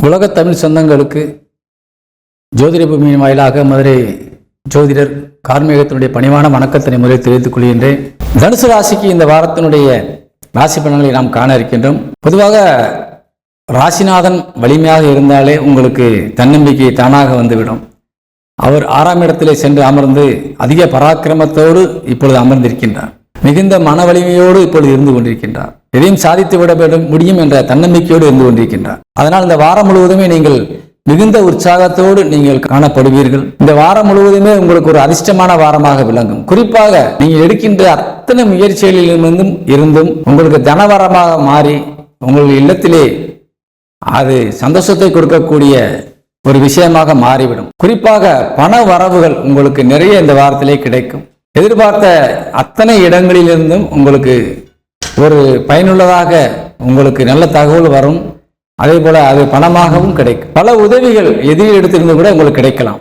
உலக தமிழ் சொந்தங்களுக்கு ஜோதிட பூமியின் வாயிலாக மதுரை ஜோதிடர் கார்மேகத்தினுடைய பணிவான வணக்கத்தினை முறை தெரிவித்துக் கொள்கின்றேன். தனுசு ராசிக்கு இந்த வாரத்தினுடைய ராசி பலன்களை நாம் காண இருக்கின்றோம். பொதுவாக ராசிநாதன் வலிமையாக இருந்தாலே உங்களுக்கு தன்னம்பிக்கை தானாக வந்துவிடும். அவர் 6ஆம் இடத்திலே சென்று அமர்ந்து அதிக பராக்கிரமத்தோடு இப்பொழுது அமர்ந்திருக்கின்றார். மிகுந்த மன வலிமையோடு இப்பொழுது இருந்து கொண்டிருக்கின்றார். எதையும் சாதித்து விட முடியும் என்ற தன்னம்பிக்கையோடு இருந்து கொண்டிருக்கின்றார். அதனால் இந்த வாரம் முழுவதுமே நீங்கள் மிகுந்த உற்சாகத்தோடு நீங்கள் காணப்படுவீர்கள். இந்த வாரம் முழுவதுமே உங்களுக்கு ஒரு அதிர்ஷ்டமான வாரமாக விளங்கும். குறிப்பாக நீங்கள் எடுக்கின்ற அத்தனை முயற்சிகளிலிருந்தும் உங்களுக்கு தனவரமாக மாறி உங்கள் இல்லத்திலே அது சந்தோஷத்தை கொடுக்கக்கூடிய ஒரு விஷயமாக மாறிவிடும். குறிப்பாக பண வரவுகள் உங்களுக்கு நிறைய இந்த வாரத்திலே கிடைக்கும். எதிர்பார்த்த அத்தனை இடங்களிலிருந்தும் உங்களுக்கு ஒரு பயனுள்ளதாக உங்களுக்கு நல்ல தகவல் வரும். அதே போல அது பணமாகவும் கிடைக்கும். பல உதவிகள் எதிரில் எடுத்திருந்து கூட உங்களுக்கு கிடைக்கலாம்.